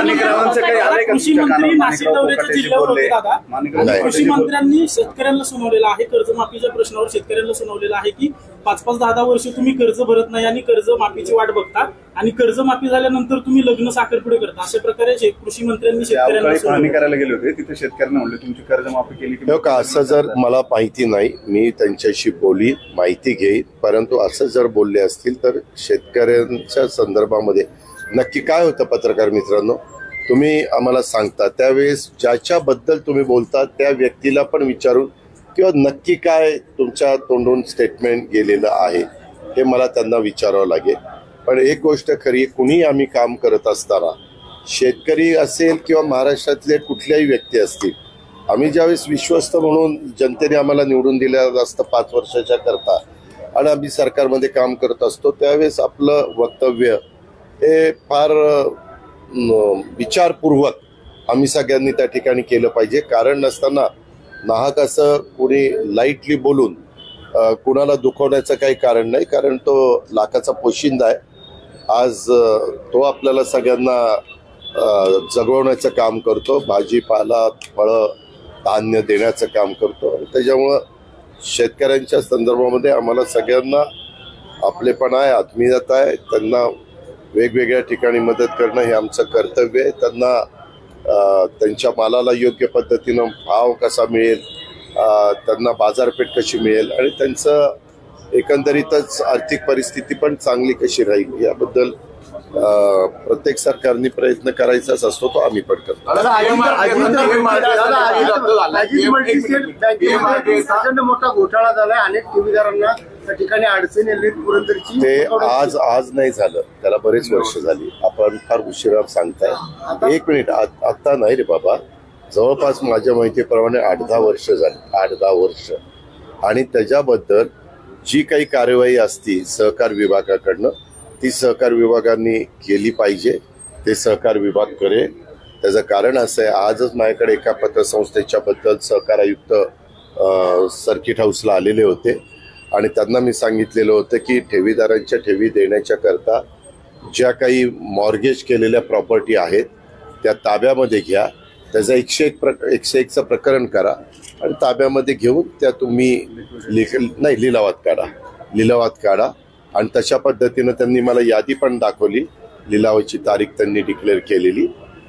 कृषी मंत्री नाशिक दौऱ्याच्या जिल्ह्यावर होते दादा, आणि कृषी मंत्र्यांनी शेतकऱ्यांना सुनावलेलं आहे कर्जमाफीच्या प्रश्नावर. शेतकऱ्यांना सुनावलेलं आहे की 5-5, 10-10 वर्ष तुम्ही कर्ज भरत नाही आणि कर्जमाफीची वाट बघता, आणि कर्जमाफी झाल्यानंतर तुम्ही लग्न साखरपुडे करता. अशा प्रकारे कृषी मंत्र्यांनी शेतकऱ्यांना करायला गेले होते. तिथे शेतकऱ्यांना म्हणले तुमची कर्जमाफी केली की असं जर मला माहिती नाही, मी त्यांच्याशी बोली माहिती घेईन, परंतु असं जर बोलले असतील तर शेतकऱ्यांच्या संदर्भामध्ये नक्की काय होतं पत्रकार मित्रांनो, तुम्ही आम्हाला सांगता त्यावेळेस ज्याच्याबद्दल तुम्ही बोलता त्या व्यक्तीला पण विचारून किंवा नक्की काय तुमच्या तोंडून स्टेटमेंट गेलेलं आहे हे मला त्यांना विचारावं लागेल. पण एक गोष्ट खरी, कुणी आम्ही काम करत असताना शेतकरी असेल किंवा महाराष्ट्रातले कुठल्याही व्यक्ती असतील, आम्ही ज्यावेळेस विश्वस्त म्हणून जनतेने आम्हाला निवडून दिलं असतं 5 वर्षाच्या करता आणि आम्ही सरकारमध्ये काम करत असतो, त्यावेळेस आपलं वक्तव्य हे फार विचारपूर्वक आम्ही सगळ्यांनी त्या ठिकाणी केलं पाहिजे. कारण नसताना नाहक असं कोणी लाईटली बोलून कुणाला दुखवण्याचं काही कारण नाही, कारण तो लाखाचा पोशिंदा आहे. आज तो आपल्याला सगळ्यांना जगवण्याचं काम करतो, भाजीपाला फळं धान्य देण्याचं काम करतो. त्याच्यामुळं शेतकऱ्यांच्या संदर्भामध्ये आम्हाला सगळ्यांना आपलेपण आहे, आत्मीयता आहे. त्यांना वेगवेगळ्या ठिकाणी मदत करणं हे आमचं कर्तव्य आहे. त्यांना त्यांच्या मालाला योग्य पद्धतीनं भाव कसा मिळेल, त्यांना बाजारपेठ कशी मिळेल आणि त्यांचं एकंदरीतच आर्थिक परिस्थिती पण चांगली कशी राहील याबद्दल प्रत्येक सरकारने प्रयत्न करायचाच असतो, तो आम्ही पण करतो. मोठा घोटाळा झालाय, अनेक ठेवीदारांना त्या ठिकाणी अडचणी आली पुरंदरची. ते आज नाही झालं, त्याला बरेच वर्ष झाली. आपण फार उशिरा सांगताय. 1 मिनिट, आता नाही रे बाबा, जवळपास माझ्या माहितीप्रमाणे 8-10 वर्ष झाली, 8-10 वर्ष. आणि त्याच्याबद्दल जी काही कार्यवाही असती सहकार विभागाकडनं ती सहकार विभागाने केली पाहिजे. ते सहकार विभाग करेल. त्याचं कारण असं आहे, आजच माझ्याकडे एका पतसंस्थेच्या बद्दल सहकार आयुक्त सर्किट हाऊसला आलेले होते आणि त्यांना मी सांगितलेलं होतं की ठेवीदारांच्या ठेवी देण्याच्या करता ज्या काही मॉर्गेज केलेल्या प्रॉपर्टी आहेत त्या ताब्यामध्ये घ्या, त्याचा 101चं प्रकरण करा आणि ताब्यामध्ये घेऊन त्या तुम्ही लिलावात काढा. आणि तशा पद्धतीनं त्यांनी मला यादी पण दाखवली, लिलावाची तारीख त्यांनी डिक्लेअर केलेली,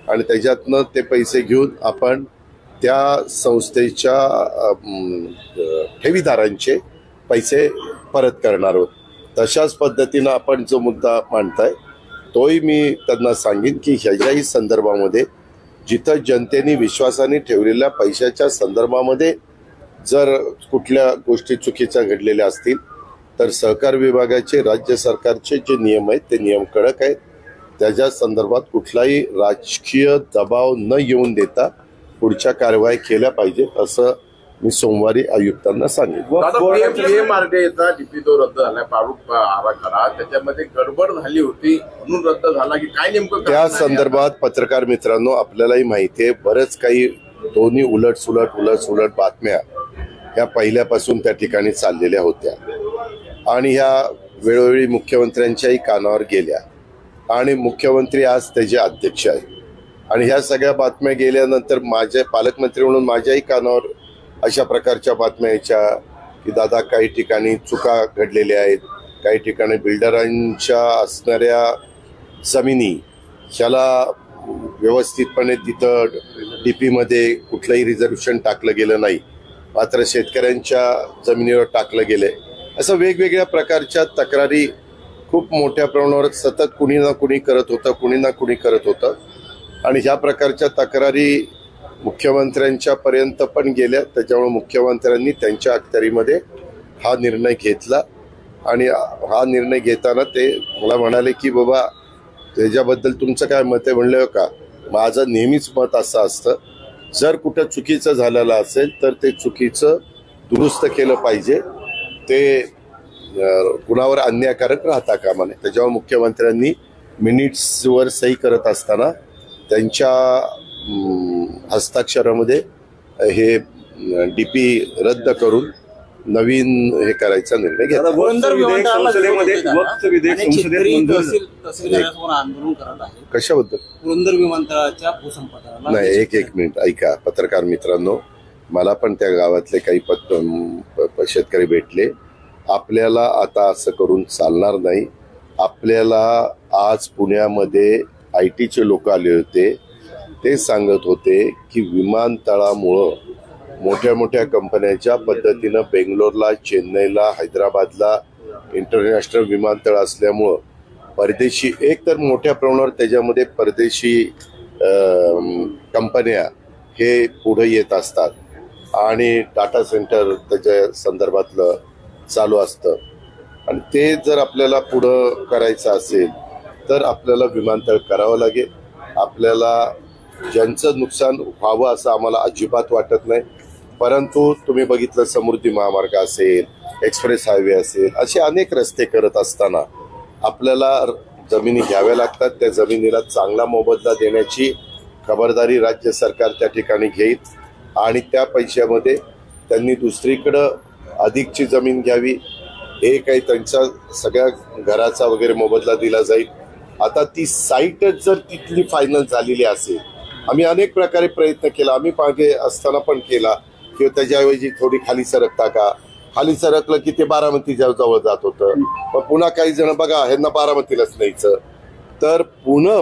आणि त्याच्यातनं ते पैसे घेऊन आपण त्या संस्थेच्या ठेवीदारांचे पैसे परत करणार आहोत. तशाच पद्धतीनं आपण जो मुद्दा मांडताय तोही मी त्यांना सांगेन की ह्याच्याही संदर्भामध्ये जिथं जनतेने विश्वासाने ठेवलेल्या पैशाच्या संदर्भामध्ये जर कुठल्या गोष्टी चुकीच्या घडलेल्या असतील तर सहकार विभागाचे राज्य सरकारचे जे नियम आहेत ते नियम कडक आहेत. त्याच्या संदर्भात कुठलाही राजकीय दबाव न येऊन देता पुढच्या कारवाई केल्या पाहिजेत असं मी सोमवारी आयुक्तांना सांगितलं. डीपी तो रद्द झाला, प्रारूप आराखडा त्याच्यामध्ये गडबड झाली होती म्हणून रद्द झाला की काय नेमकं त्या संदर्भात पत्रकार मित्रांनो आपल्यालाही माहिती आहे, बरंच काही दोन्ही उलट बातम्या ह्या पहिल्यापासून त्या ठिकाणी चाललेल्या होत्या आणि ह्या वेळोवेळी मुख्यमंत्र्यांच्याही कानावर गेल्या आणि मुख्यमंत्री आज त्याचे अध्यक्ष आहेत आणि ह्या सगळ्या बातम्या गेल्यानंतर माझे पालकमंत्री म्हणून माझ्याही कानावर अशा प्रकारच्या बातम्या यायच्या की दादा काही ठिकाणी चुका घडलेल्या आहेत, काही ठिकाणी बिल्डरांच्या असणाऱ्या जमिनी ह्याला व्यवस्थितपणे तिथं डीपीमध्ये कुठलंही रिझर्वेशन टाकलं गेलं नाही, मात्र शेतकऱ्यांच्या जमिनीवर टाकलं गेलंय. असं वेगवेगळ्या प्रकारच्या तक्रारी खूप मोठ्या प्रमाणावर सतत कुणी ना कुणी करत होतं आणि ह्या प्रकारच्या तक्रारी मुख्यमंत्र्यांच्या पर्यंत पण गेल्या. त्याच्यामुळे मुख्यमंत्र्यांनी त्यांच्या अखत्यारीमध्ये हा निर्णय घेतला आणि हा निर्णय घेताना ते मला म्हणाले की बाबा त्याच्याबद्दल तुमचं काय मत आहे. म्हणलं का माझं नेहमीच मत असं असतं, जर कुठं चुकीचं झालेलं असेल तर ते चुकीचं दुरुस्त केलं पाहिजे, ते कुणावर अन्यायकारक राहता कामा नये. त्याच्यावर मुख्यमंत्र्यांनी मिनिट्सवर सही करत असताना त्यांच्या हस्ताक्षरामध्ये हे डीपी रद्द करून नवीन हे करायचा निर्णय घेतला. पुरंदर विमानतळाला संसदेमध्ये वक्फ विधेयक अनेक संसदेत शेतकरी मंजूर तहसीलदारांसमोर आंदोलन करत आहे. कशाबद्दल? पुरंदर विमानतळाच्या भूसंपादनाला नाही, एक मिनिट ऐका पत्रकार मित्रांनो, मला पण त्या गावातले काही शेतकरी भेटले. आपल्याला आता असं करून चालणार नाही. आपल्याला आज पुण्यामध्ये IT चे लोक आले होते, ते सांगत होते की विमानतळामुळं मोठ्या मोठ्या कंपन्यांच्या पद्धतीनं बेंगलोरला, चेन्नईला, हैदराबादला इंटरनॅशनल विमानतळ असल्यामुळं परदेशी एक तर मोठ्या प्रमाणावर त्याच्यामध्ये परदेशी कंपन्या हे पुढे येत असतात आणि डाटा सेंटर त्याच्या संदर्भातलं चालू असतं. आणि ते जर आपल्याला पुढं करायचं असेल तर आपल्याला विमानतळ करावं लागेल. आपल्याला ज्यांचं नुकसान व्हावं असं आम्हाला अजिबात वाटत नाही. परंतु तुम्ही बघितलं समृद्धी महामार्ग असेल, एक्सप्रेस हायवे असेल, असे अनेक रस्ते करत असताना आपल्याला जमिनी घ्याव्या लागतात. त्या जमिनीला चांगला मोबदला देण्याची खबरदारी राज्य सरकार त्या ठिकाणी घेईल आणि त्या पैशामध्ये त्यांनी दुसरीकडं अधिकची जमीन घ्यावी. हे काही त्यांच्या सगळ्या घराचा वगैरे मोबदला दिला जाईल. आता ती साईटच जर तिथली फायनल झालेली असेल, आम्ही अनेक प्रकारे प्रयत्न केला, आम्ही मागे असताना पण केला किंवा त्याच्याऐवजी थोडी खाली सरकता का, खाली सरकलं की ते बारामतीच्या जवळ जात होतं. मग पुन्हा काही जण बघा ह्यांना बारामतीलाच न्यायचं. तर पुणे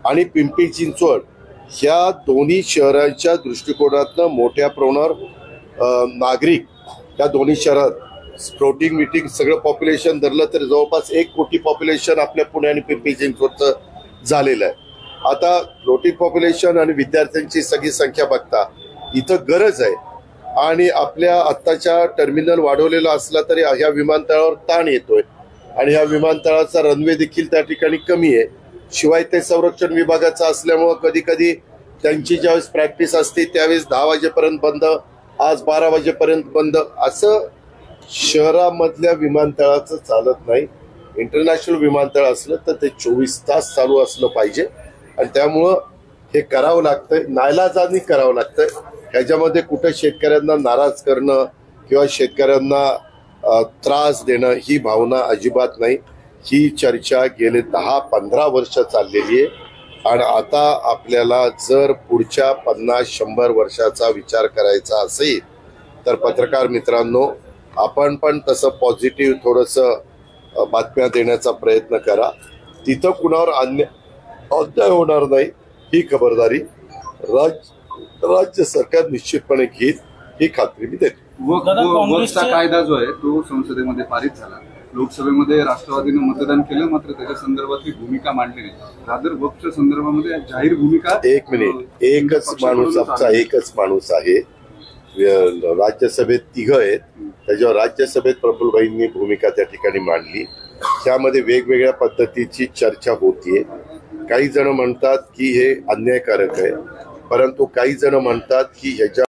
आणि पिंपरी चिंचवड ह्या दोन्ही शहरांच्या दृष्टिकोनातनं मोठ्या प्रमाणावर नागरिक या दोन्ही शहरात फ्लोटिंग मिटिंग सगळं पॉप्युलेशन धरलं तर जवळपास 1 कोटी पॉप्युलेशन आपल्या पुणे आणि पिंपरी चिंचवडचं झालेलं आहे. आता फ्लोटिंग पॉप्युलेशन आणि विद्यार्थ्यांची सगळी संख्या बघता इथं गरज आहे आणि आपल्या आत्ताच्या टर्मिनल वाढवलेला असला तरी ह्या विमानतळावर ताण येतोय आणि ह्या विमानतळाचा रनवे देखील त्या ठिकाणी कमी आहे. शिवाय ते संरक्षण विभागाचं असल्यामुळं कधी कधी त्यांची ज्यावेळेस प्रॅक्टिस असते त्यावेळेस 10 वाजेपर्यंत बंद, आज 12 वाजेपर्यंत बंद, असं शहरामधल्या विमानतळाचं चालत नाही. इंटरनॅशनल विमानतळ असलं तर ते 24 तास चालू असलं पाहिजे आणि त्यामुळं हे करावं लागतंय, नाईलाजाने करावं लागतंय. ह्याच्यामध्ये कुठं शेतकऱ्यांना नाराज करणं किंवा शेतकऱ्यांना त्रास देणं ही भावना अजिबात नाही. ही चर्चा गेले 10-15 वर्ष चाललेली आहे आणि आता आपल्याला जर पुढच्या 50-100 वर्षाचा विचार करायचा असेल तर पत्रकार मित्रांनो, आपण पण तसं पॉझिटिव्ह थोडंसं बातम्या देण्याचा प्रयत्न करा. तिथं कुणावर अन्याय होणार नाही ही खबरदारी राज्य सरकार निश्चितपणे घेईल ही खात्री मी देतो. वक्फचा कायदा जो आहे तो संसदेमध्ये पारित झाला. लोकसभेमध्ये राष्ट्रवादीने मतदान केलं, मात्र त्याच्या संदर्भातली भूमिका मांडली नाही. रादर वक्फच्या संदर्भामध्ये जाहीर भूमिका. एक मिनिट, एकच माणूस आमचा एकच माणूस आहे. राज्यसभेत 3 आहेत, त्याच्यावर राज्यसभेत प्रफुल्लभाईंनी भूमिका त्या ठिकाणी मांडली. त्यामध्ये वेगवेगळ्या पद्धतीची चर्चा होतीये. काही जण म्हणतात की हे अन्यायकारक आहे, परंतु काही जण म्हणतात की ह्याच्या